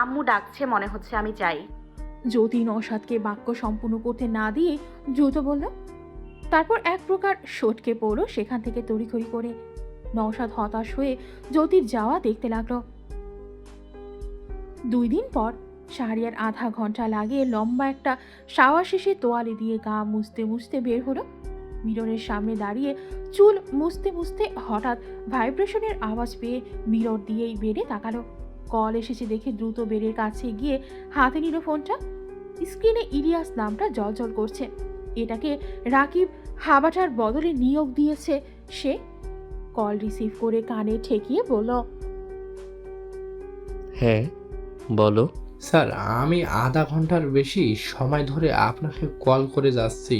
আম্মু ডাকছে মনে হচ্ছে, আমি যাই। জ্যোতি নওশাদকে বাক্য সম্পূর্ণ করতে না দিয়ে দ্রুত বলল। তারপর এক প্রকার সটকে পড়ল সেখান থেকে তড়িঘড়ি করে। নওশাদ হতাশ হয়ে জ্যোতির যাওয়া দেখতে লাগলো। 2 দিন পর শাহরিয়ার আধা ঘন্টা লাগিয়ে লম্বা একটা শাওয়ার শেষে তোয়ালে দিয়ে গা মুছতে মুছতে বের হলো। মিররের সামনে দাঁড়িয়ে চুল মুছতে মুছতে হঠাৎ ভাইব্রেশনের আওয়াজ পেয়ে মিরর দিয়েই বেডে তাকালো। কল এসেছে দেখে দ্রুত বেডের কাছে গিয়ে হাতে নিল ফোনটা। স্ক্রিনে ইলিয়াস নামটা জলজল করছে। এটাকে রাকিব হাবাটার বদলে নিয়োগ দিয়েছে সে। কল রিসিভ করে কানে ঠেকিয়ে বলল, হ্যাঁ বলো। স্যার, আমি আধা ঘন্টার বেশি সময় ধরে আপনাকে কল করে যাচ্ছি,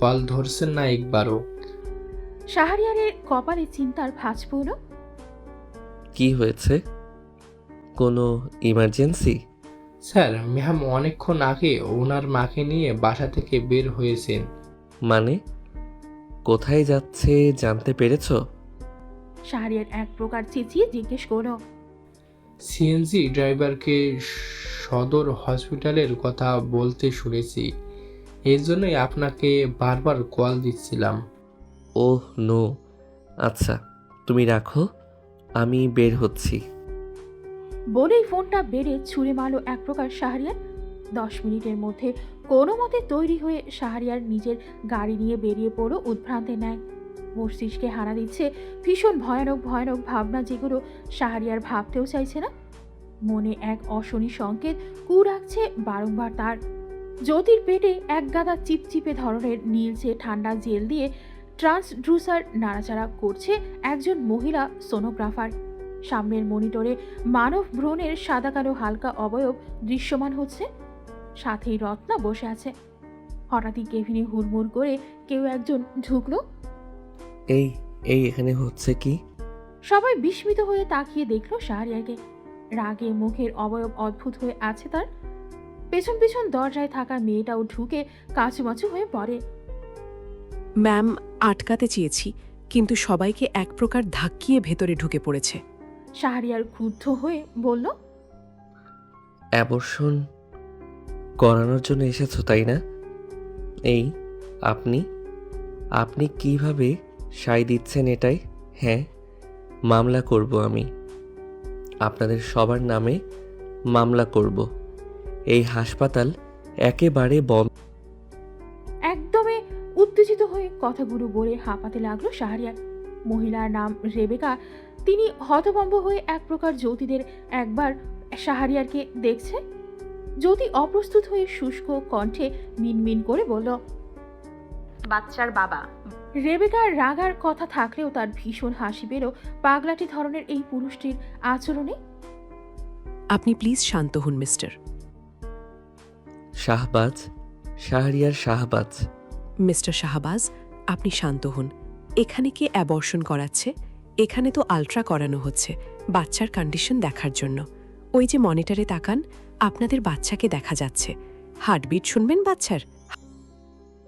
কল ধরছেন না একবারও। শাহরিয়ারের কপালে চিন্তার ভাঁজ পড়ল। কি হয়েছে? কোনো ইমার্জেন্সি? স্যার, ম্যাম অনেকক্ষণ আগে ওনার মাকে নিয়ে বাসা থেকে বের হয়েছেন। মানে কোথায় যাচ্ছে জানতে পেরেছো? শাহরিয়ার এক প্রকার চেঁচিয়ে জিজ্ঞেস করল। সিএনজি ড্রাইভারকে সদর হসপিটালের কথা বলতে শুনেছি, এই জন্যই আপনাকে বারবার কল দিচ্ছিলাম। ওহ নো, আচ্ছা তুমি রাখো, আমি বের হচ্ছি। বলেই ফোনটা বেড়ে ছুঁড়ে মারল এক প্রকার শাহরিয়ার। 10 মিনিটের মধ্যে কোনো মতে তৈরি হয়ে শাহরিয়ার নিজের গাড়ি নিয়ে বেরিয়ে পড়ল উদ্ভ্রান্তের ন্যায়। মস্তিষ্কে হানা দিচ্ছে ভীষণ ভয়ানক ভয়ানক ভাবনা, যেগুলো শাহরিয়ার ভাবতেও চাইছে না। মনে এক অশনি সংকেত কু রাখছে বারংবার তার। জ্যোতির পেটে এক গাদা চিপচিপে ধরনের নীলচে ঠান্ডা জেল দিয়ে ট্রান্সড্রুসার নাড়াচাড়া করছে একজন মহিলা সোনোগ্রাফার। সামনের মনিটরে মানব ভ্রূণের সাদা কালো হালকা অবয়ব দৃশ্যমান হচ্ছে। সাথেই রত্না বসে আছে। হঠাৎই কেবিনে হুড়মুড় করে কেউ একজন ঢুকলো। এই এই এখানে হচ্ছে কি? সবাই বিস্মিত হয়ে তাকিয়ে দেখলো শাহরিয়ারকে। রাগে মুখের অবয়ব অদ্ভুত হয়ে আছে তার। পেছন পেছন দরজায় থাকা মেয়েটাও ঢুকে কাঁচুমাচু হয়ে পড়ে। ম্যাম, আটকাতে চেয়েছি, কিন্তু সবাইকে এক প্রকার ধাক্কিয়ে ভেতরে ঢুকে পড়েছে। শাহরিয়ার ক্রুদ্ধ হয়ে বলল, অ্যাবর্শন করানোর জন্য এসেছো তাই না? এই আপনি আপনি কিভাবে সায় দিচ্ছেন এটাই? হ্যাঁ, মামলা করব আমি, আপনাদের সবার নামে মামলা করব। এই হাসপাতাল একেবারে বন্ধ। একদমে উত্তেজিত হয়ে কথাগুলো বলে হাঁপাতে লাগলো শাহরিয়ার। মহিলার নাম রেবেকা। তিনি হতভম্ব হয়ে এক প্রকার জ্যোতিদের একবার শাহরিয়ারকে দেখছে। জ্যোতি অপ্রস্তুত হয়ে শুষ্ক কণ্ঠে মিনমিন করে বলল, বাচ্চার বাবা। রেবেকার রাগার কথা থাকলেও তার ভীষণ হাসি পেল পাগলাটি ধরনের এই পুরুষটির আচরণে। আপনি প্লিজ শান্ত হন মিস্টার। শাহবাজ, শাহরিয়ার শাহবাজ। মিস্টার শাহবাজ, আপনি শান্ত হন। এখানে কে অ্যাবর্শন করাচ্ছে? এখানে তো আলট্রা করানো হচ্ছে বাচ্চার কন্ডিশন দেখার জন্য। ওই যে মনিটরে তাকান, আপনাদের বাচ্চাকে দেখা যাচ্ছে। হার্টবিট শুনবেন বাচ্চার?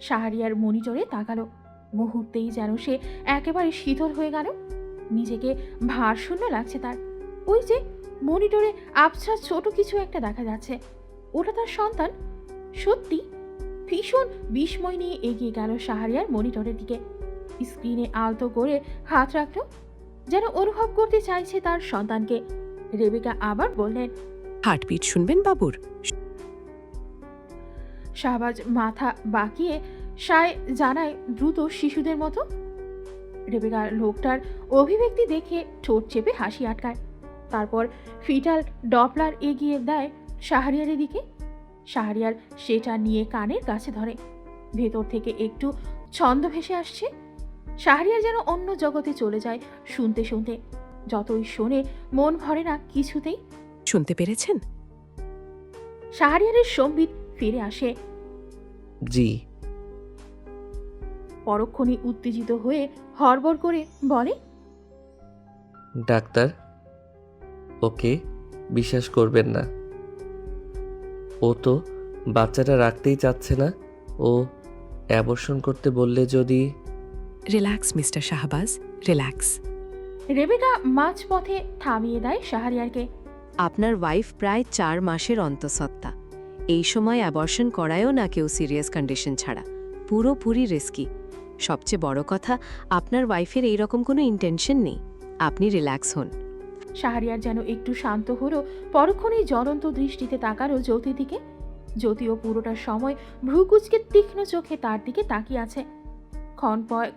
শাহরিয়ার মনিটরে তাকালো। মুহূর্তেই যেন সে একেবারে শীতল হয়ে গেল। নিজেকে ভারশূন্য লাগছে তার। ওই যে মনিটরে আবছা ছোট কিছু একটা দেখা যাচ্ছে, ওটা তার সন্তান। সত্যি? ভীষণ বিস্ময় নিয়ে এগিয়ে গেল শাহরিয়ার মনিটরের দিকে। স্ক্রিনে আলতো করে হাত রাখল, যেন অনুভব করতে চাইছে তার সন্তানকে। রেবেকা আবার বললেন, হার্টবিট শুনবেন বাবুর? শাহবাজ মাথা বাঁকিয়ে সায় জানায় দ্রুত শিশুদের মতো। রেবেকার লোকটার অভিব্যক্তি দেখে ঠোঁট চেপে হাসি আটকায়। তারপর ফিটাল ডপলার এগিয়ে দেয় শাহরিয়ারের দিকে। শাহরিয়ার সেটা নিয়ে কানের কাছে ধরে। ভেতর থেকে একটু ছন্দ ভেসে আসছে। শাহরিয়ার যেন অন্য জগতে চলে যায় শুনতে শুনতে। যতই শোনে মন ভরে না কিছুতেই। শুনতে পেরেছেন? শাহরিয়ারের সম্বিত ফিরে আসে। জি। পরক্ষণে উত্তেজিত হয়ে হড়বড় করে বলে, ডাক্তার, ওকে বিশ্বাস করবেন না। ও তো বাচ্চাটা রাখতেই চাচ্ছে না। ও অ্যাবর্শন করতে বললে যদি। Relax mister Shahbaz, relax. Rebecca মাঝপথে থামিয়ে দেয় শাহরিয়ারকে। আপনার ওয়াইফ প্রায় 4 মাসের অন্তঃসত্ত্বা। এই সময় অ্যাবর্শন করায়ও না কেউ সিরিয়াস কন্ডিশন ছাড়া, পুরোপুরি রিস্কি। সবচেয়ে বড় কথা, আপনার ওয়াইফের এইরকম কোনো ইন্টেনশন নেই। আপনি রিল্যাক্স হন। শাহরিয়ার যেন একটু শান্ত হলো, পরক্ষণেই জ্বলন্ত দৃষ্টিতে তাকালো জ্যোতির দিকে। জ্যোতিও পুরোটা সময় ভ্রুকুচকে তীক্ষ্ণ চোখে তার দিকে তাকিয়ে আছে।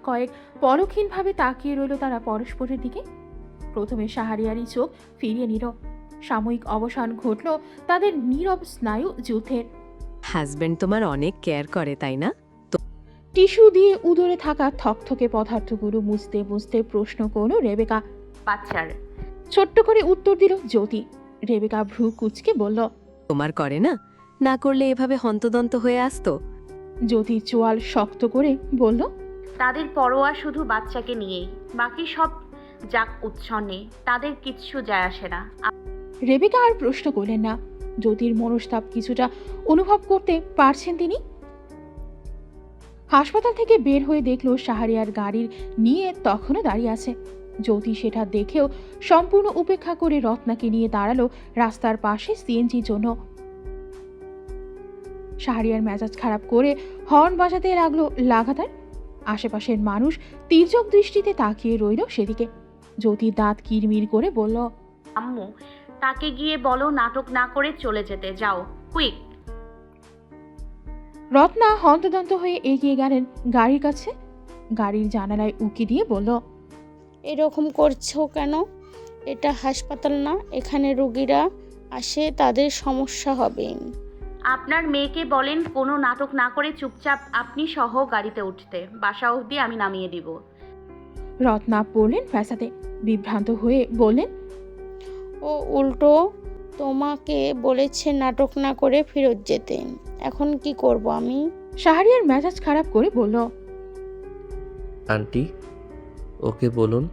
কয়েক পরক্ষীণভাবে তাকিয়ে রইল তারা পরস্পরের দিকে। প্রথমে শাহরিয়ারই চোখ ফিরিয়ে নিল। সাময়িক অবসান ঘটল তাদের নীরব স্নায়ু যুদ্ধের। হাজব্যান্ড তোমার অনেক কেয়ার করে, তাই না? টিস্যু দিয়ে উদরে থাকা থকথকে পদার্থগুলো মুছতে মুছতে প্রশ্ন করল রেবেকা। বাচ্চার। ছোট্ট করে উত্তর দিল জ্যোতি। রেবেকা ভ্রু কুচকে বলল, তোমার করে না? না করলে এভাবে হন্তদন্ত হয়ে আসতো। জ্যোতি চোয়াল শক্ত করে বলল, তাদের পরোয়া শুধু বাচ্চাকে নিয়েই, বাকি সব যাক উচ্ছন্নে, তাদের কিচ্ছু যায় আসে না। রেবেকা আর প্রশ্ন করলেন না। জ্যোতির মনস্তাপ কিছুটা অনুভব করতে পারছেন তিনি। হাসপাতাল থেকে বের হয়ে দেখল শাহরিয়ার গাড়ির নিয়ে তখনও দাঁড়িয়ে আছে। জ্যোতি সেটা দেখেও সম্পূর্ণ উপেক্ষা করে রত্নাকে নিয়ে দাঁড়ালো রাস্তার পাশে সিএনজির জন্য। শাহরিয়ার মেজাজ খারাপ করে হর্ন বাজাতে লাগলো লাগাতার। আশেপাশের মানুষ তীর্যক দৃষ্টিতে তাকিয়ে রইল সেদিকে। জ্যোতি দাঁত কিরমির করে বলল, আম্মু, তাকে গিয়ে বলো নাটক না করে চলে যেতে। যাও, কুইক। রত্না হন্তদন্ত হয়ে এগিয়ে গেলেন গাড়ির কাছে। গাড়ির জানালায় উকি দিয়ে বলল, এরকম করছো কেন? এটা হাসপাতাল না, এখানে রোগীরা আসে, তাদের সমস্যা হবে। আপনার মেয়েকে বলেন কোনো নাটক না করে চুপচাপ আপনি সহ গাড়িতে উঠতে। বাসা অবধি আমি নামিয়ে দিব। রত্না পড়লেন ফ্যাসাতে। বিভ্রান্ত হয়ে বললেন, ও উল্টো তোমাকে বলেছে নাটক না করে ফেরত যেতে। এখন কি করব আমি? শাহরিয়ার মেজাজ খারাপ করে বলল, আন্টি, ওকে বলুন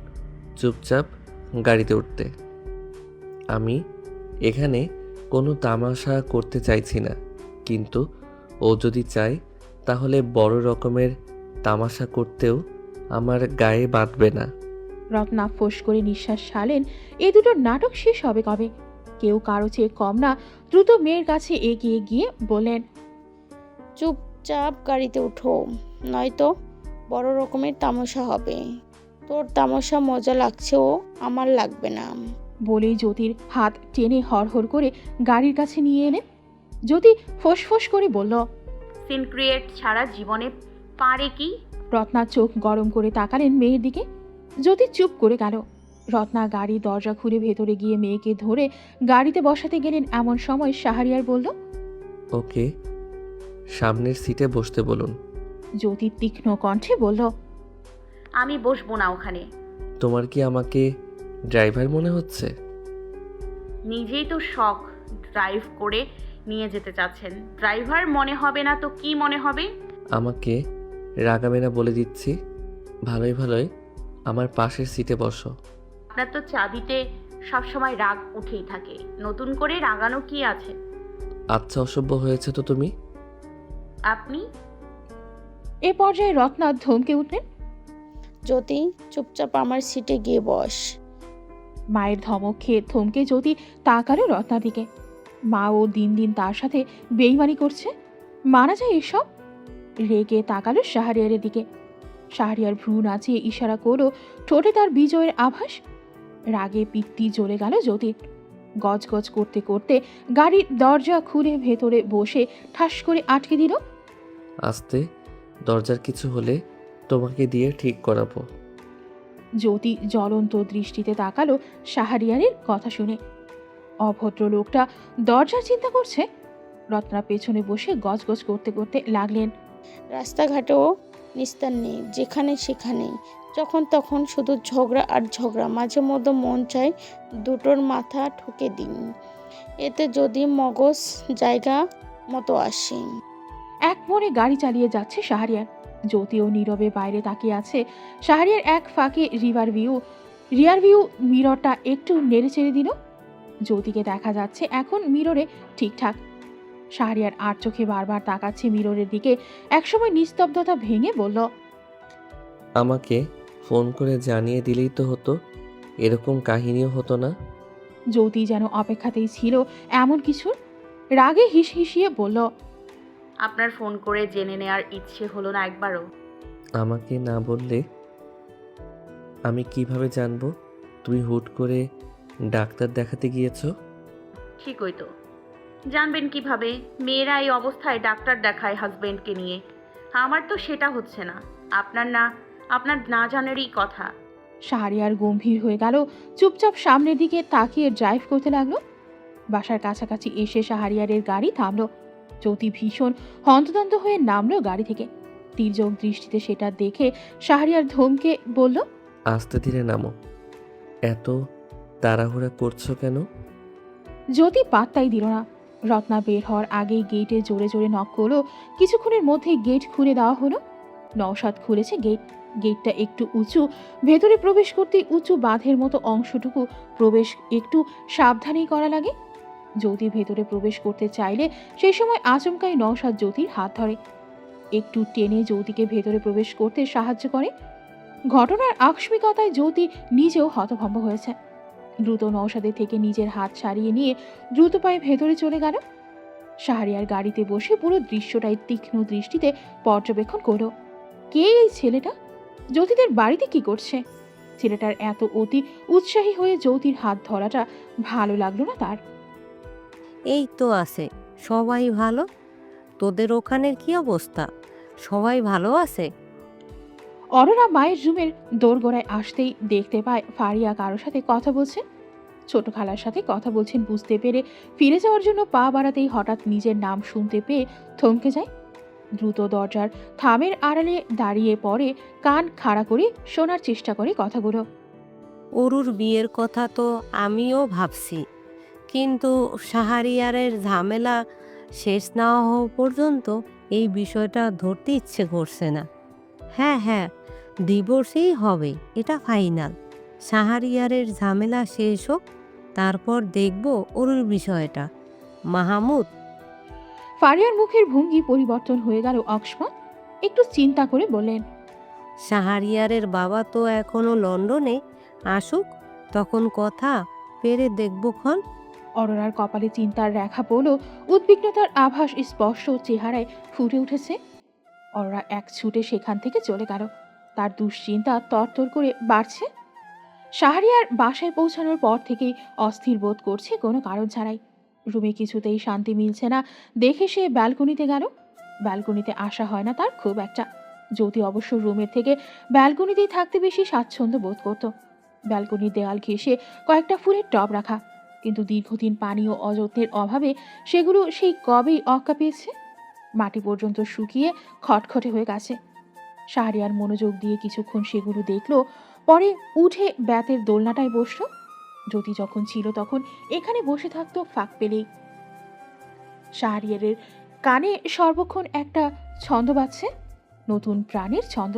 চুপচাপ গাড়িতে উঠতে। আমি এখানে কোনো তামাশা করতে চাইছি না, কিন্তু ও যদি চায় তাহলে বড় রকমের তামাশা করতেও আমার গায়ে বাঁধবে না। রত্না ফোঁস করে নিঃশ্বাস ছাড়লেন। এ দুটো নাটক শেষ হবে কবে? কেউ কারো চেয়ে কম না। দ্রুত মেয়ের কাছে এগিয়ে গিয়ে বললেন, চুপচাপ গাড়িতে উঠো, নয়তো বড় রকমের তামাশা হবে। তোর তামাশা মজা লাগছেও, আমার লাগবে না। বলেই জ্যোতির হাত টেনে হড়হড় করে গাড়ির কাছে নিয়ে এলেন। জ্যোতি ফোঁস করে বলল, সিন ক্রিয়েট ছাড়া জীবনে পারে কি? রত্না চোখ গরম করে তাকালেন মেয়ের দিকে। জ্যোতি চুপ করে গেল। রত্না গাড়ির দরজা খুলে ভেতরে গিয়ে মেয়েকে ধরে গাড়িতে বসাতে গেলেন। এমন সময় শাহরিয়ার বলল, ওকে সামনের সিটে বসতে বলুন। জ্যোতি তীক্ষ্ণ কণ্ঠে বলল, আমি বসবো না ওখানে। তোমার কি আমাকে ড্রাইভার মনে হচ্ছে? নিজেই তো শখ ড্রাইভ করে নিয়ে যেতে চাচ্ছেন। ড্রাইভার মনে হবে না তো কি মনে হবে? আমাকে রাগাবে না বলে দিচ্ছি। ভালোই ভালোই আমার পাশের সিটে বসো। আপনার তো চাবিতে সবসময় রাগ উঠেই থাকে, নতুন করে রাগানো কি আছে? আচ্ছা, অসভ্য হয়েছে তো তুমি। আপনি এ পর্যায়ে রত্না ধমকে উঠলেন। জ্যোতি, চুপচাপ আমার সিটে গিয়ে বস। মায়ের ধমক খেয়ে থমকে জ্যোতি তাকালো রত্নার দিকে। মা ও দিন দিন তার সাথে বেইমানি করছে। মানা যায় এসব? রেগে তাকালো শাহরিয়ারের দিকে। শাহরিয়ার ভ্রু নাচিয়ে ইশারা করলো, ঠোঁটে তার বিজয়ের আভাস। রাগে পিত্তি জ্বলে গেল জ্যোতির। গজগজ করতে করতে গাড়ির দরজা খুলে ভেতরে বসে ঠাস করে আটকে দিল। আস্তে, দরজার কিছু হলে তোমাকে দিয়ে ঠিক করাবো। জ্যোতি জ্বলন্ত দৃষ্টিতে তাকালো শাহরিয়ারের কথা শুনে। অভদ্র লোকটা দরজার চিন্তা করছে। রত্না পেছনে বসে গজগজ করতে করতে লাগলেন, রাস্তাঘাটেও নিস্তার নেই, যেখানে সেখানে যখন তখন শুধু ঝগড়া আর ঝগড়া। মাঝে মধ্যে মন চায় দুটোর মাথা ঠুকে দিন, এতে যদি মগজ জায়গা মতো আসে। এক মনে গাড়ি চালিয়ে যাচ্ছে শাহরিয়ার। জ্যোতিও নীরবে বাইরে তাকিয়ে আছে। শাহরিয়ার এক ফাঁকে রিয়ার ভিউ মিররটা একটু নেড়ে চেড়ে দিল। জ্যোতিকে দেখা যাচ্ছে এখন মিররে ঠিকঠাক। শাহরিয়ার আর চোখে বারবার তাকাচ্ছে মিররের দিকে। একসময় নিস্তব্ধতা ভেঙে বলল, আমাকে ফোন করে জানিয়ে দিলেই তো হতো, এরকম কাহিনীও হতো না। জ্যোতি যেন অপেক্ষাতেই ছিল এমন কিছুর। রাগে হিসিয়ে বলল, আপনার ফোন করে জেনে নেওয়ার ইচ্ছে হলো না একবারও? আমাকে না বললে আমি কিভাবে জানবো তুমি হুট করে ডাক্তার দেখাতে গিয়েছো? ঠিকই তো, জানবেন কিভাবে? মেয়েরা এই অবস্থায় ডাক্তার দেখায় হাজবেন্ডকে নিয়ে। আমার তো সেটা হচ্ছে না। আপনার না জানারই কথা। শাহরিয়ার গম্ভীর হয়ে গেল, চুপচাপ সামনের দিকে তাকিয়ে ড্রাইভ করতে লাগলো। বাসার কাছাকাছি এসে শাহরিয়ারের গাড়ি থামলো। জ্যোতি ভীষণ হন্তদন্ত হয়ে নামলো গাড়ি থেকে। তির্যক দৃষ্টিতে সেটা দেখে শাহরিয়ার ধমকে বলল, আস্তে ধীরে নামো। এত তাড়াহুড়া করছো কেন? জ্যোতি পাত্তাই দিল না। রত্না বের হওয়ার আগেই গেটে জোরে জোরে নক করলো। কিছুক্ষণের মধ্যেই গেট খুলে দেওয়া হলো। নওশাদ খুলেছে গেট। গেটটা একটু উঁচু। ভেতরে প্রবেশ করতে উঁচু বাঁধের মতো অংশটুকু প্রবেশ একটু সাবধানেই করা লাগে। জ্যোতি ভেতরে প্রবেশ করতে চাইলে সেই সময় আচমকাই নওশাদ জ্যোতির হাত ধরে। একটু টেনে জ্যোতিকে ভেতরে প্রবেশ করতে সাহায্য করে। ঘটনার আকস্মিকতায় জ্যোতি নিজেও হতভম্ব হয়েছে। দ্রুত নওশাদের থেকে নিজের হাত ছাড়িয়ে নিয়ে দ্রুত পায়ে ভেতরে চলে গেল। শাহরিয়ার গাড়িতে বসে পুরো দৃশ্যটাই তীক্ষ্ণ দৃষ্টিতে পর্যবেক্ষণ করল। কে এই ছেলেটা? জ্যোতিদের বাড়িতে কি করছে? ছেলেটার এত অতি উৎসাহী হয়ে জ্যোতির হাত ধরাটা ভালো লাগলো না তার। এই তো আছে, সবাই ভালো। তোদের ওখানের কি অবস্থা? সবাই ভালো আছে? অরোরা মায়ের রুমের দোরগোড়ায় আসতেই দেখতে পায় ফারিয়া কারোর সাথে কথা বলছে। ছোট খালার সাথে কথা বলছেন বুঝতে পেরে ফিরে যাওয়ার জন্য পা বাড়াতেই হঠাৎ নিজের নাম শুনতে পেয়ে থমকে যায়। দ্রুত দরজার থামের আড়ালে দাঁড়িয়ে পড়ে, কান খাড়া করে শোনার চেষ্টা করে কথাগুলো। অরুর বিয়ের কথা তো আমিও ভাবছি, কিন্তু শাহরিয়ারের ঝামেলা শেষ না হওয়া পর্যন্ত এই বিষয়টা ধরতে ইচ্ছে করছে না। হ্যাঁ, ডিভোর্সই হবে, এটা ফাইনাল। শাহরিয়ারের ঝামেলা শেষ হোক, তারপর দেখব অরুর বিষয়টা। মাহমুদ। ফারিয়ার মুখের ভঙ্গি পরিবর্তন হয়ে গেল অকস্মাৎ। একটু চিন্তা করে বললেন, শাহরিয়ারের বাবা তো এখনো লন্ডনে, আসুক, তখন কথা পেরে দেখব ক্ষণ। অরোরার কপালে চিন্তার রেখা পড়ল। উদ্বিগ্নতার আভাস স্পষ্ট চেহারায় ফুটে উঠেছে। অরোরা এক ছুটে সেখান থেকে চলে গেল। তার দুশ্চিন্তা তরতর করে বাড়ছে। শাহরিয়ার বাসায় পৌঁছানোর পর থেকেই অস্থির বোধ করছে কোনো কারণ ছাড়াই। রুমে কিছুতেই শান্তি মিলছে না দেখে সে ব্যালকনিতে গেল। ব্যালকনিতে আসা হয় না তার খুব একটা। জ্যোতি অবশ্য রুমের থেকে ব্যালকনিতেই থাকতে বেশি স্বাচ্ছন্দ্য বোধ করত। ব্যালকনির দেওয়াল ঘেঁষে কয়েকটা ফুলের টব রাখা, কিন্তু দীর্ঘদিন পানি ও অযত্নের অভাবে সেগুলো সেই কবেই অক্কা পেয়েছে। মাটি পর্যন্ত শুকিয়ে খটখটে হয়ে গেছে। শাহরিয়ার মনোযোগ দিয়ে কিছুক্ষণ সেগুলো দেখলো, পরে উঠে ব্যাতের দোলনাটায় বসলো। জ্যোতি যখন ছিল তখন এখানে বসে থাকতো ফাঁক পেলেই। শাহরিয়ারের কানে সর্বক্ষণ একটা ছন্দ বাজছে, নতুন প্রাণের ছন্দ।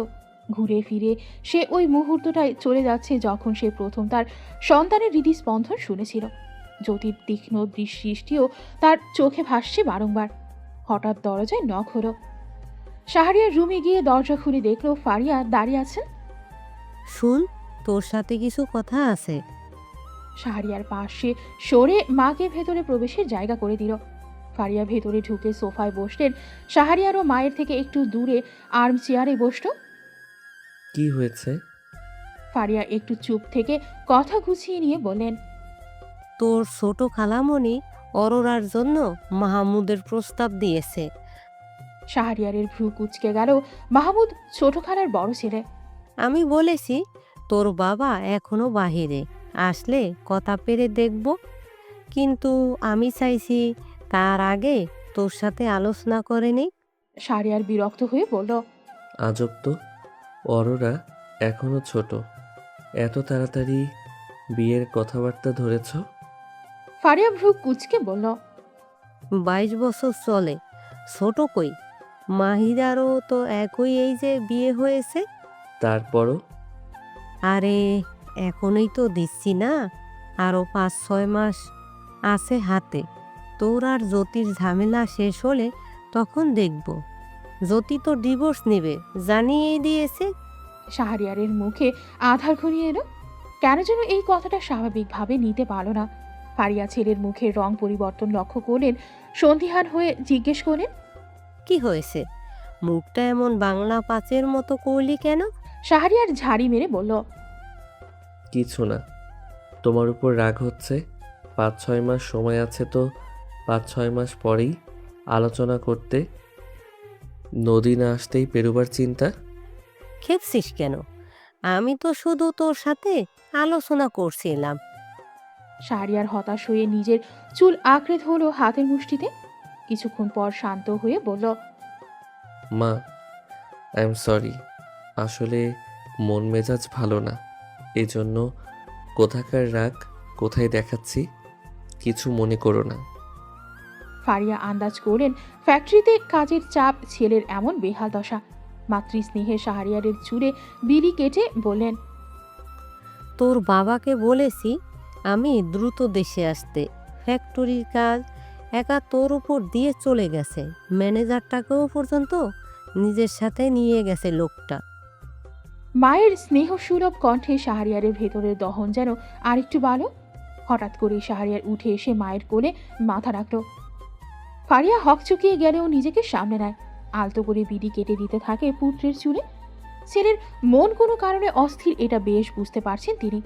ঘুরে ফিরে সে ওই মুহূর্তটায় চলে যাচ্ছে যখন সে প্রথম তার সন্তানের হৃদস্পন্দন শুনেছিল। জ্যোতির তীক্ষ্ণ দৃষ্টিও তার চোখে ভাসছে বারংবার। হঠাৎ দরজায় নক হলো। শাহরিয়ার রুমে গিয়ে দরজা খুলে দেখলো ফারিয়া দাঁড়িয়ে আছেন। শুন, তোর সাথে কিছু কথা আছে। শাহরিয়ার পাশে সরে মাকে ভেতরে প্রবেশের জায়গা করে দিল। ফারিয়া ভেতরে ঢুকে সোফায় বসলেন। শাহরিয়ারও মায়ের থেকে একটু দূরে আর্ম চেয়ারে বসল। কি হয়েছে? ফারিয়া একটু চুপ থেকে কথা গুছিয়ে নিয়ে বললেন, তোর ছোট খালামণি অরোরার জন্য মাহমুদের প্রস্তাব দিয়েছে। শাহরিয়ারের ভ্রু কুঁচকে গেল। মাহমুদ ছোট খালার বড় ছেলে। আমি বলেছি তোর বাবা এখনো বাহিরে, আসলে কথা পেরে দেখব, কিন্তু আমি চাইছি তার আগে তোর সাথে আলোচনা করে নিক। শাহরিয়ার বিরক্ত হয়ে বলল, আজব তো, অরোরা এখনো ছোট, এত তাড়াতাড়ি বিয়ের কথাবার্তা ধরেছ? ফারিয়া ভ্রু কুঁচকে বলল, 22 বছর চলে, ছোট কই? মাহিরারও তো একই এই যে বিয়ে হয়েছে। তারপরও? আরে এখনই তো দিচ্ছি না, আরও 5-6 মাস আছে হাতে। তোর আর জ্যোতির ঝামেলা শেষ হলে তখন দেখব। জ্যোতি তো ডিভোর্স নেবে, জানিয়ে দিয়েছে। শাহরিয়ারের মুখে আধার ঘনিয়ে এলো। কেন যেন এই কথাটা স্বাভাবিকভাবে নিতে পারল না। ফারিয়া ছেলের মুখের রং পরিবর্তন লক্ষ্য করলেন। সন্ধিহান হয়ে জিজ্ঞেস করলেন, কি হয়েছে? মুখটা এমন বাংলা পাঁচের মতো করলি কেন? শাহরিয়ার ঝাড়ি মেরে বলল, কিছু না, তোমার উপর রাগ হচ্ছে। 5-6 মাস সময় আছে, তো 5-6 মাস পরেই আলোচনা করতে। নদী না আসতেই পেরুবার চিন্তা। খেপছিস কেন? আমি তো শুধু তোর সাথে আলোচনা করছিলাম। শাহরিয়ার হতাশ হয়ে নিজের চুল আঁকড়ে ধরল হাতের মুষ্টিতে। কিছুক্ষণ পর শান্ত হয়ে বলল, মা, আই এম সরি। আসলে মন মেজাজ ভালো না, এজন্য কোথাকার রাগ কোথায় দেখাচ্ছি, কিছু মনে করো না। ফারিয়া আন্দাজ করলেন ফ্যাক্টরিতে কাজের চাপ, ছেলের এমন বেহাল দশা। মাতৃস্নেহে শাহরিয়ারের চুলে বিলি কেটে বললেন, তোর বাবাকে বলেছি আমি দ্রুত দেশে আসতে। ফ্যাক্টরির কাজ একা তোর উপর দিয়ে চলে গেছে। ম্যানেজারটাকেও পর্যন্ত নিজের সাথে নিয়ে গেছে লোকটা। মায়ের স্নেহ সুলভ কণ্ঠে শাহরিয়ারের ভেতরের দহন যেন আরেকটু বাড়ল। হঠাৎ করে শাহরিয়ার উঠে এসে মায়ের কোলে মাথা রাখল। ফারিয়া হকচকিয়ে গেলেও নিজেকে সামনে নেয়। আলতো করে বিড়ি কেটে দিতে থাকে পুত্রের চুলে। ছেলের মন কোনো কারণে অস্থির, এটা বেশ বুঝতে পারছেন তিনি।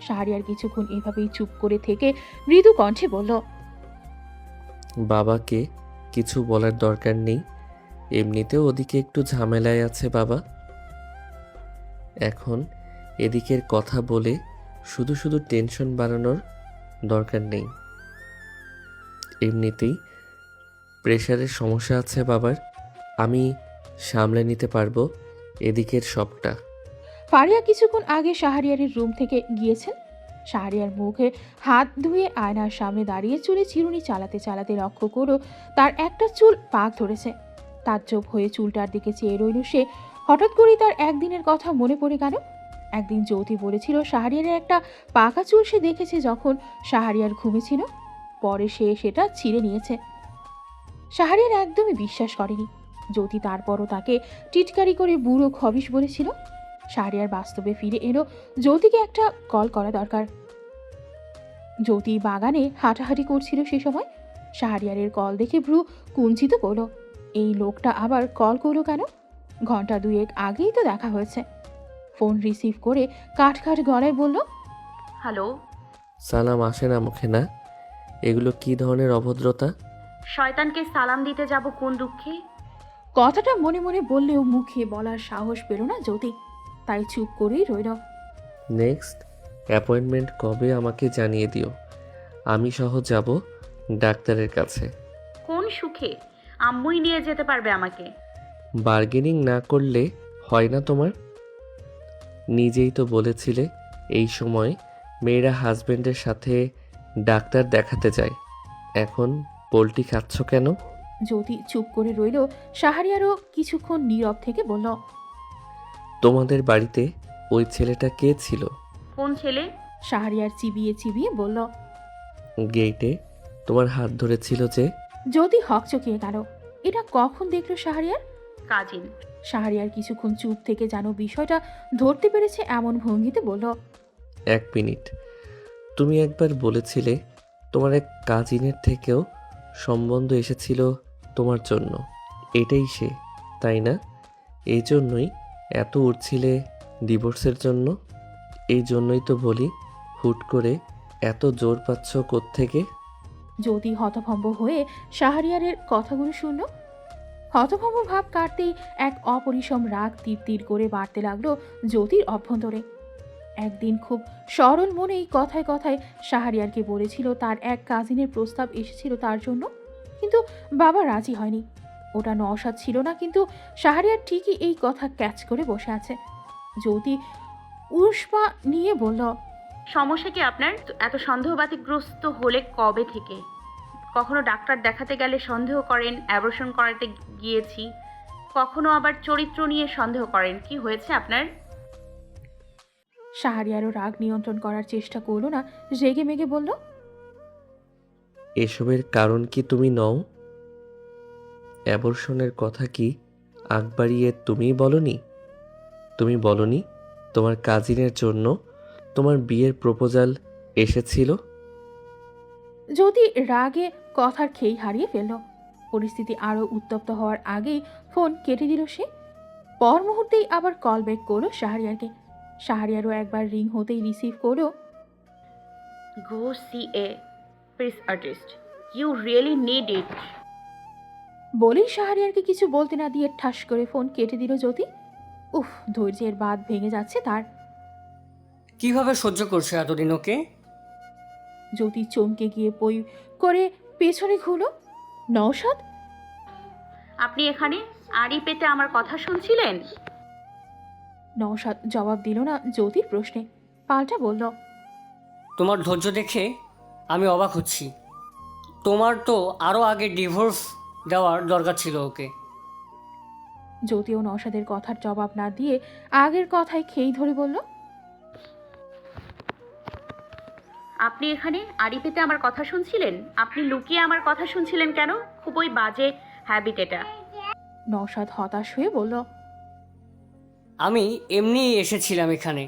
শাহরিয়ার কিছুক্ষণ এভাবেই চুপ করে থেকে মৃদু কণ্ঠে বলল, বাবাকে কিছু বলার দরকার নেই, এমনিতেও ওদিকে একটু ঝামেলায় আছে বাবা। এখন এদিকের কথা বলে শুধু শুধু টেনশন বাড়ানোর দরকার নেই। এমনিতেই প্রেশারের সমস্যা আছে বাবার, আমি সামলে নিতে পারবো এদিকের সবটা। ফারিয়া কিছুক্ষণ আগে শাহরিয়ারের রুম থেকে গিয়েছেন। শাহরিয়ার মুখে হাত ধুয়ে আয়নার সামনে দাঁড়িয়ে চুলে চিরুনি চালাতে চালাতে লক্ষ্য করো তার একটা চুল পাক ধরেছে। তাজ্জব হয়ে চুলটার দিকে চেয়ে রইল সে। হঠাৎ করেই তার একদিনের কথা মনে পড়ে গেল। একদিন জ্যোতি বলেছিল শাহরিয়ারের একটা পাকা চুল সে দেখেছে যখন শাহরিয়ার ঘুমেছিল। পরে সে সেটা ছিঁড়ে নিয়েছে। শাহরিয়ার একদমই বিশ্বাস করেনি। জ্যোতি তারপরও তাকে টিটকারি করে বুড়ো খবিশ বলেছিল। শাহরিয়ার বাস্তবে ফিরে এলো। জ্যোতিকে একটা কল করা দরকার। জ্যোতি বাগানে হাঁটাহাঁটি করছিল সে সময়। শাহরিয়ারের কল দেখে ভ্রু কুঞ্চিত করল। এই লোকটা আবার কল করলো কেন? ঘন্টা দুয়েক আগেই তো দেখা হয়েছে। ফোন রিসিভ করে কাঠ গলায় বলল, হ্যালো। সালাম আসে না মুখে না, এগুলো কি ধরনের অভদ্রতা? শয়তানকে সালাম দিতে যাব কোন দুঃখে? কথাটা মনে মনে বললেও মুখে বলার সাহস পেল না জ্যোতি, তাই চুপ করেই রইল। নেক্সট অ্যাপয়েন্টমেন্ট কবে আমাকে জানিয়ে দিও, আমি সহ যাব ডাক্তারের কাছে। কোন সুখে? আম্মুই নিয়ে যেতে পারবে আমাকে। বার্গেনিং না করলে হয় না তোমার? নিজেই তো বলেছিলে এই সময় মেয়েরা হাজবেন্ডের সাথে ডাক্তার দেখাতে যায়, এখন পোলট্রি খাচ্ছ কেন? জ্যোতি চুপ করে রইল। শাহরিয়ারও কিছুক্ষণ নীরব থেকে বলল, তোমাদের বাড়িতে ওই ছেলেটা কে ছিল? কোন ছেলে? শাহরিয়ার চিবিয়ে চিবিয়ে বলল, গেইটে তোমার হাত ধরেছিল যে? জ্যোতি হকচকিয়ে গেল। এটা কখন দেখলো শাহরিয়ার? কাজিন। শাহরিয়ার কিছুক্ষণ চুপ থেকে যেন বিষয়টা ধরতে পেরেছে এমন ভঙ্গিতে বলল, 1 মিনিট, তুমি একবার বলেছিলে তোমার এক কাজিনের থেকেও সম্বন্ধ এসেছিল তোমার জন্য, এটাই সে, তাই না? এই জন্যই এত উঠছিলে ডিভোর্সের জন্য। এই জন্যই তো বলি, হুট করে এত জোর পাচ্ছ কোত্থেকে? জ্যোতি হতভম্ব হয়ে শাহরিয়ারের কথাগুলো শুনল। হতভম্ব ভাব কাটতেই এক অপরিসম রাগ তীর তীর করে বাড়তে লাগলো জ্যোতির অভ্যন্তরে। একদিন খুব সরল মনেই কথায় কথায় শাহরিয়ারকে বলেছিল তার এক কাজিনের প্রস্তাব এসেছিল তার জন্য, কিন্তু বাবা রাজি হয়নি। ওটা নওশাদ ছিল না, কিন্তু শাহরিয়ার ঠিকই এই কথা ক্যাচ করে বসে আছে। জ্যোতি উষ্মা নিয়ে বলল, সমস্যা কি আপনার? এত সন্দেহবাতিগ্রস্ত হলে কবে থেকে? কখনো ডাক্তার দেখাতে গেলে সন্দেহ করেন, অ্যাবর্শন করাতে গিয়েছি, কখনো আবার চরিত্র নিয়ে সন্দেহ করেন। কি হয়েছে আপনার? শাহরিয়ারও রাগ নিয়ন্ত্রণ করার চেষ্টা করলো না, রেগে মেগে বলল, এসবের কারণ কি তুমি নও? অ্যাবর্শনের কথা কি আগ বাড়িয়ে তুমিই বলনি? তুমি বলনি তোমার কাজিনের জন্য তোমার বিয়ের প্রপোজাল এসেছিল? জ্যোতি রাগে কথার খেই হারিয়ে ফেলল। পরিস্থিতি আরও উত্তপ্ত হওয়ার আগেই ফোন কেটে দিল সে। পর মুহূর্তেই আবার কল ব্যাক করলো শাহরিয়ারকে। শাহরিয়ারও একবার রিং হতেই রিসিভ করলো। Go see a priest artist, you really need it. বলেই শাহরিয়ারকে কিছু বলতে না দিয়ে ঠাস করে ফোন কেটে দিল জ্যোতি। উফ, ধৈর্যের বাঁধ ভেঙে যাচ্ছে তার। কিভাবে সহ্য করছে এতদিন ওকে? জ্যোতি চমকে গিয়ে পই করে পেছনে ঘুরলো। নওশাদ? আপনি এখানে আড়ি পেতে আমার কথা শুনছিলেন? নওশাদ জবাব দিল না জ্যোতির প্রশ্নে, পাল্টা বলল। তোমার ধৈর্য দেখে আমি অবাক হচ্ছি। তোমার তো আরও আগে ডিভোর্স দেওয়ার দরকার ছিল ওকে। জ্যোতিও নওশাদের কথার জবাব না দিয়ে আগের কথায় খেই ধরে বলল। আপনি এখানে আড়ি পেতে আমার কথা শুনছিলেন? আপনি লুকিয়ে আমার কথা শুনছিলেন কেন? খুবই বাজে হ্যাবিট এটা। নওশাদ হতাশ হয়ে বলল। আমি এমনিই এসেছিলাম এখানে।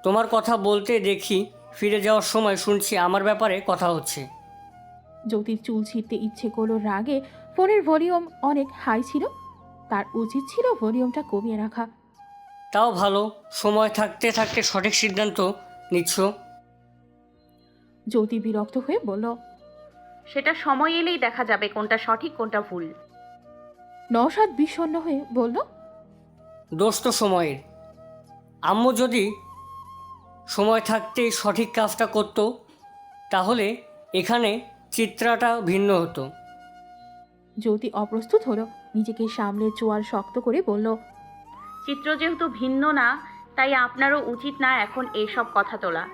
তোমার কথা বলতে দেখি ফিরে যাওয়ার সময় শুনছি আমার ব্যাপারে কথা হচ্ছে। জ্যোতির চুল ছিঁড়তে ইচ্ছে করলো রাগে। ফোনের ভলিউম অনেক হাই ছিল, তার উচিত ছিল ভলিউমটা কমিয়ে রাখা। তাও ভালো, সময় থাকতে থাকতে সঠিক সিদ্ধান্ত নিচ্ছ। জ্যোতি বিরক্ত হয়ে বলল। সেটা সময় এলেই দেখা যাবে কোনটা সঠিক কোনটা ভুল। নওশাদ বিষণ্ণ হয়ে বলল। দোষ তো সময়ের। আম্মু যদি সময় থাকতেই সঠিক কাজটা করত তাহলে এখানে চিত্রাটা ভিন্ন হতো। জ্যোতি অপ্রস্তুত হলো, নিজেকে সামলে চোয়াল শক্ত করে বলল। চিত্র যেহেতু ভিন্ন না, তাই আপনারও উচিত না এখন এইসব কথা তোলা।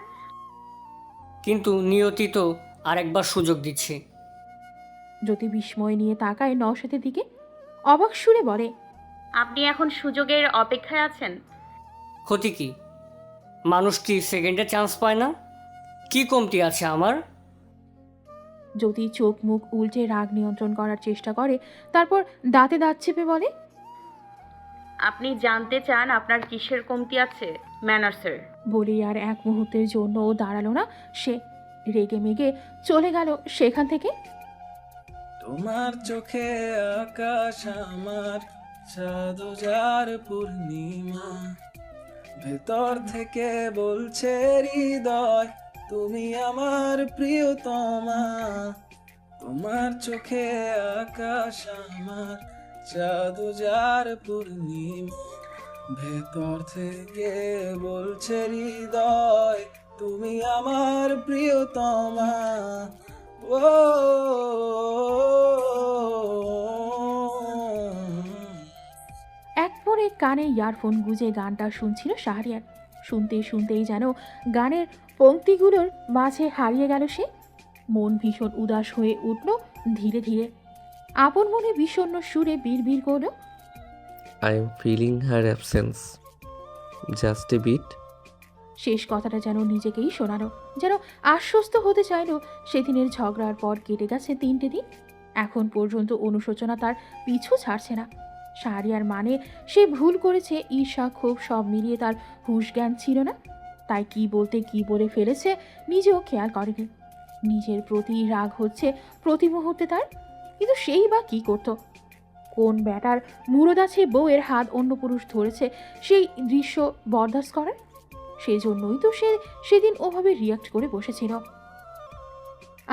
কিন্তু নিয়তি তো আরেকবার সুযোগ দিচ্ছে। জ্যোতি বিস্ময় নিয়ে তাকায় নওশাদের দিকে, অবাক সুরে বলে। আপনি এখন সুযোগের অপেক্ষায় আছেন? ক্ষতি কি? মানুষ কি সেকেন্ডে চান্স পায় না? কি কমতি আছে আমার? জ্যোতি চোখ মুখ উল্টে রাগ নিয়ন্ত্রণ করার চেষ্টা করে, তারপর দাঁতে দাঁত চেপে বলে। আপনি জানতে চান আপনার কিসের কমতি আছে? ম্যানার্সের। বলি আর এক মুহূর্তের জন্য ও দাঁড়ালো না, সে রেগে মেগে চলে গেল সেখান থেকে। তোমার চোখে আকাশ আমার চাঁদ যার পূর্ণিমা, ভেতর থেকে বলছে হৃদয় তুমি আমার প্রিয়তমা। তোমার চোখে আকাশ আমার চাঁদ যার পূর্ণিমা, ভেতর থেকে বলছে হৃদয় তুমি আমার প্রিয়তমা। ও এক পরে কানে ইয়ারফোন গুজে গানটা শুনছিল শাহরিয়ার। শুনতে শুনতেই যেন গানের পংক্তিগুলোর মাঝে হারিয়ে গেল সে। মন ভীষণ উদাস হয়ে উঠল ধীরে ধীরে। আপন মনে বিষণ্ণ সুরে বিড়বিড় করল। I am feeling her absence just a bit. শেষ কথাটা যেন নিজেকেই শোনালো, যেন আশ্বস্ত হতে চাইল। সেদিনের ঝগড়ার পর কেটে গেছে 3টে দিন, এখন পর্যন্ত অনুশোচনা তার পিছু ছাড়ছে না। শাহরিয়ার মানে সে ভুল করেছে, ঈর্ষা ক্ষোভ সব মিলিয়ে তার হুঁশ জ্ঞান ছিল না, তাই কি বলতে কি বলে ফেলেছে নিজেও খেয়াল করেনি। নিজের প্রতি রাগ হচ্ছে প্রতি মুহূর্তে তার, কিন্তু সেই বা কি করত? কোন ব্যাটার মুরদ আছে বউয়ের হাত অন্য পুরুষ ধরেছে সেই দৃশ্য বরদাস্ত করার? সেজন্যই তো সে সেদিন ওভাবে রিয়াক্ট করে বসেছিল।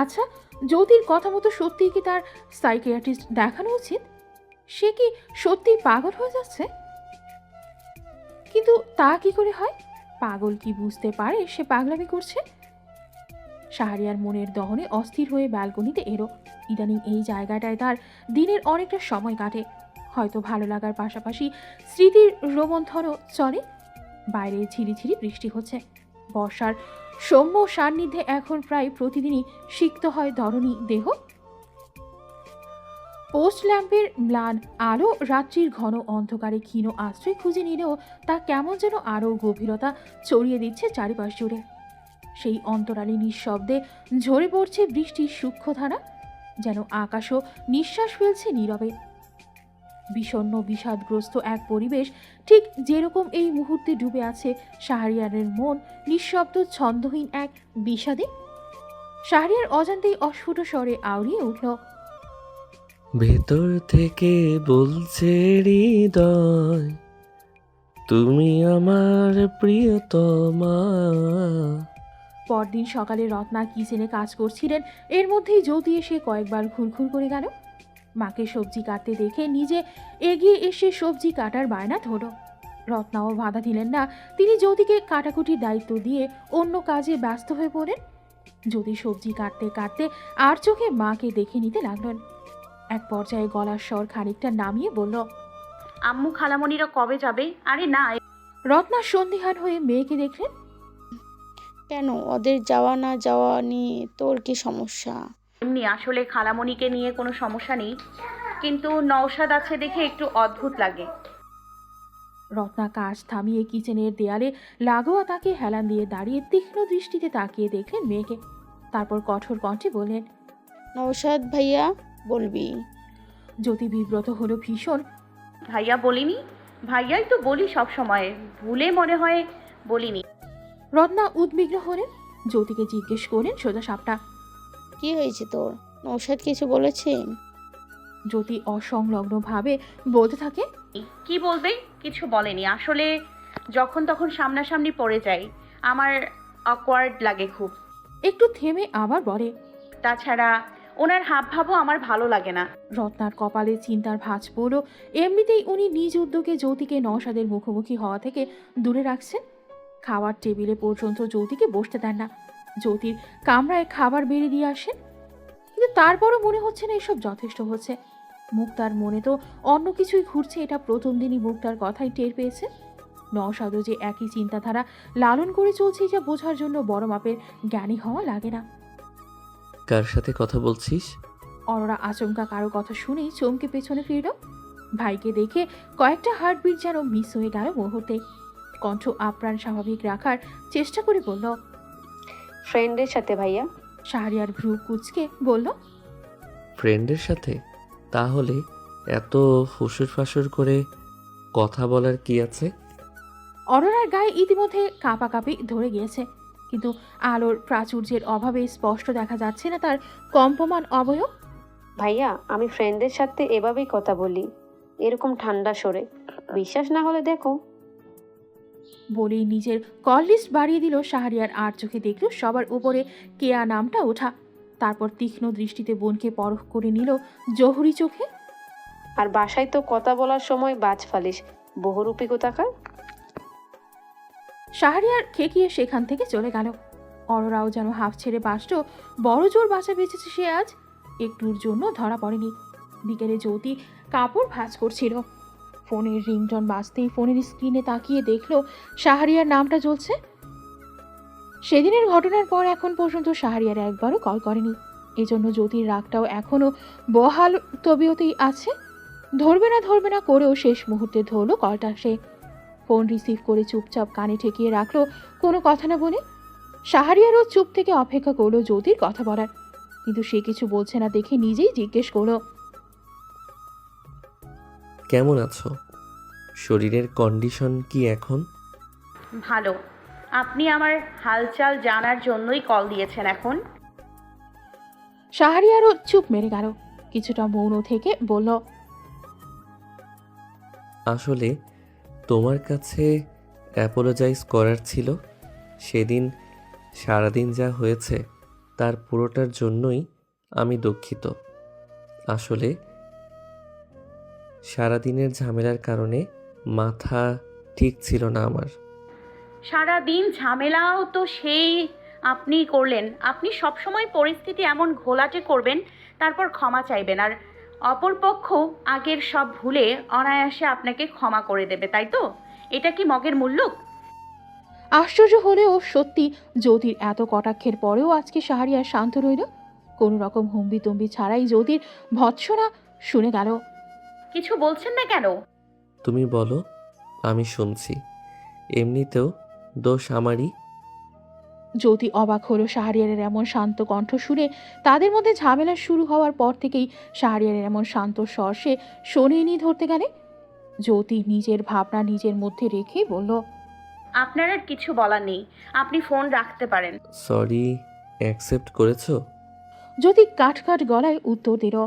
আচ্ছা, জ্যোতির কথা মতো সত্যিই কি তার সাইকিয়াট্রিস্ট দেখানো উচিত? সে কি সত্যিই পাগল হয়ে যাচ্ছে? কিন্তু তা কি করে হয়? পাগল কি বুঝতে পারে সে পাগলামি করছে? শাহরিয়ার মনের দহনে অস্থির হয়ে ব্যালকনিতে এলো। ইদানিং এই জায়গাটায় তার দিনের অনেকটা সময় কাটে, হয়তো ভালো লাগার পাশাপাশি স্মৃতির রোমন্থনও চলে। বাইরে ঝিরিঝিরি বৃষ্টি হচ্ছে। বর্ষার সৌম্য সান্নিধ্যে এখন প্রায় প্রতিদিনই সিক্ত হয় ধরণী দেহ। পোস্ট ল্যাম্পের ম্লান আলো রাত্রির ঘন অন্ধকারে ক্ষীণ আশ্রয় খুঁজে নিলেও তা কেমন যেন আরও গভীরতা ছড়িয়ে দিচ্ছে চারিপাশ জুড়ে। সেই অন্তরালে নিঃশব্দে ঝরে পড়ছে বৃষ্টির সূক্ষ্মধারা, যেন আকাশও নিঃশ্বাস ফেলছে নীরবে। বিষণ্ণ বিষাদগ্রস্ত এক পরিবেশ, ঠিক যেরকম এই মুহূর্তে ডুবে আছে শাহরিয়ারের মন, নিঃশব্দ ছন্দহীন এক বিষাদে। শাহরিয়ার অজান্তেই অস্ফুট স্বরে আওড়িয়ে উঠল। ভেতর থেকে বলছে হৃদয়, তুমি আমার প্রিয়তমা। পরদিন সকালে রত্না কিচেনে কাজ করছিলেন, এর মধ্যেই জ্যোতি এসে কয়েকবার ঘুরঘুর করে গেল। মাকে সবজি কাটতে দেখে নিজে এগিয়ে এসে সবজি কাটার বায়না ধরল। রত্নাও বাধা দিলেন না, তিনি জ্যোতিকে কাটাকুটির দায়িত্ব দিয়ে অন্য কাজে ব্যস্ত হয়ে পড়েন। জ্যোতি সবজি কাটতে কাটতে আর চোখে মাকে দেখে নিতে লাগলেন। এক পর্যায়ে গলার স্বর খানিকটা নামিয়ে বলল, আম্মু খালামণিরা কবে যাবে? আরে না, রত্না সন্দিহান হয়ে মেয়েকে দেখলেন। কেন, ওদের যাওয়া না যাওয়া নিয়ে তোর কি সমস্যা? এমনি আসলে খালামণিকে নিয়ে কোনো সমস্যা নেই, কিন্তু নওশাদ আছে দেখে একটু অদ্ভুত লাগে। রত্না কাজ থামিয়ে কিচেনের দেয়ালে লাগোয়া তাকে হেলান দিয়ে দাঁড়িয়ে তীক্ষ্ণ দৃষ্টিতে তাকিয়ে দেখলেন মেয়েকে। তারপর কঠোর কণ্ঠে বললেন, নৌশাদ ভাইয়া বলবি? জ্যোতি বিব্রত হলো ভীষণ। ভাইয়া বলিনি? ভাইয়াই তো বলি সব সময়, ভুলে মনে হয় বলিনি। রত্না উদ্বিগ্ন হলেন, জ্যোতিকে জিজ্ঞেস করলেন সোজা সাপটা। কি হয়েছে তোর? নৌশাদ কিছু বলেছে? জ্যোতি অসংলগ্নভাবে বলতে থাকে, কি বলবে? কিছু বলেনি আসলে, যখন তখন সামনাসামনি পড়ে যাই, আমার অকওয়ার্ড লাগে খুব। একটু থেমে আবার বলে, তাছাড়া ওনার হাবভাবও আমার ভালো লাগে না। রত্নার কপালে চিন্তার ভাঁজ পড়ল। এমনিতেই উনি নিজ উদ্যোগে জ্যোতিকে নওশাদের মুখোমুখি হওয়া থেকে দূরে রাখছেন। খাওয়ার টেবিলে পর্যন্ত জ্যোতিকে বসতে দেন না। জ্যোতির কামরায় খাবার বেড়ে দিয়ে আসেন, কিন্তু তারপরও মনে হচ্ছে না এসব যথেষ্ট হচ্ছে। মুক্তার মনে তো অন্য কিছুই ঘুরছে, এটা প্রথম দিনই মুক্তার কথাই টের পেয়েছে। নওশাদও যে একই চিন্তাধারা লালন করে চলছে, যা বোঝার জন্য বড় মাপের জ্ঞানী হওয়া লাগে না। কার সাথে কথা বলছিস? অরোরা আচমকা কারো কথা শুনেই চমকে পেছনে ফিরল। ভাইকে দেখে কয়েকটা হার্টবিট যেন মিস হয়ে গেল মুহূর্তে। কণ্ঠ আপ্রাণ স্বাভাবিক রাখার চেষ্টা করে বলল, ফ্রেন্ডের সাথে ভাইয়া। শাহরিয়ার ভ্রু কুচকে বলল, ফ্রেন্ডের সাথে? তাহলে এত ফুসুর ফাসুর করে কথা বলার কি আছে? অরোরার গায়ে ইতিমধ্যে কাঁপাকাঁপি ধরে গিয়েছে, কিন্তু আলোর প্রাচুর্যের অভাবে স্পষ্ট দেখা যাচ্ছে না তার কম্পমান অবয়ব। ভাইয়া, আমি ফ্রেন্ডদের সাথে এভাবেই কথা বলি, এরকম ঠান্ডা সরে। বিশ্বাস না হলে দেখো। বলেই নিজের কল লিস্ট বাড়িয়ে দিল শাহরিয়ার। আর চোখে দেখল সবার উপরে কেয়া নামটা ওঠা। তারপর তীক্ষ্ণ দৃষ্টিতে বোনকে পরখ করে নিল জহুরি চোখে। আর বাসায় তো কথা বলার সময় বাজ ফালিস, বহুরূপী কোথাকার। শাহরিয়ার খেকিয়ে সেখান থেকে চলে গেল। অরোরাও যেন হাফ ছেড়ে বাসল। বড় জোর বাঁচা বেঁচেছে সে আজ, একটুর জন্য ধরা পড়েনি। বিকেলে জ্যোতি কাপড় ভাঁজ করছিল, ফোনের রিংটন বাজতেই ফোনের স্ক্রিনে তাকিয়ে দেখল শাহরিয়ার নামটা জ্বলছে। সেদিনের ঘটনার পর এখন পর্যন্ত শাহরিয়ার একবারও কল করেনি, এজন্য জ্যোতির রাগটাও এখনো বহাল তবিয়তেই আছে। ধরবে না করেও শেষ মুহূর্তে ধরল কলটা সে। ফোন রিসিভ করে চুপচাপ কানে ঠেকিয়ে রাখলো, কোনো কথা না বলে। শাহরিয়ারও চুপ থেকে অপেক্ষা করলো জ্যোতির কথা বলার, কিন্তু সে কিছু বলছে না দেখে নিজেই জিজ্ঞেস করলো, কেমন আছো? শরীরের কন্ডিশন কি এখন? ভালো। আপনি আমার হালচাল জানার জন্যই কল দিয়েছেন এখন? শাহরিয়ারও চুপ মেরে গেল, কিছুটা মৌন থেকে বলল, আসলে তোমার কাছে অ্যাপোলোজাইজ করার ছিল। সেদিন সারাদিন যা হয়েছে তার পুরোটার জন্যই আমি দুঃখিত। আসলে সারাদিনের ঝামেলার কারণে মাথা ঠিক ছিল না আমার। সারাদিন ঝামেলাও তো সেই আপনি করলেন। আপনি সবসময় পরিস্থিতি এমন ঘোলাটে করবেন, তারপর ক্ষমা চাইবেন, আর অপরপক্ষ আগের সব ভুলে অনায়াসে আপনাকে ক্ষমা করে দেবে, তাই তো? এটা কি মগের মুল্লুক? আশ্চর্য হলেও সত্যি জ্যোতির এত কটাক্ষের পরেও আজকে শাহরিয়ার শান্ত রইল। কোনো রকম হুম্বিতম্বি ছাড়াই জ্যোতির ভৎসনা শুনে গেল। কিছু বলছেন না কেন? তুমি বলো, আমি শুনছি। এমনিতেও দোষ আমারই। জ্যোতি অবাক হলো শাহরিয়ারের এমন শান্ত কণ্ঠ শুনে। তাদের মধ্যে ঝামেলা শুরু হওয়ার পর থেকেই শাহরিয়ারের এমন শান্ত স্বর সে শোনেনি ধরতে গেলে। জ্যোতি নিজের ভাবনা নিজের মধ্যে রেখেই বলল, আপনার আর কিছু বলার নেই, আপনি ফোন রাখতে পারেন। সরি, অ্যাকসেপ্ট করেছো? জ্যোতি কাঠ কাঠ গলায় উত্তর দিল।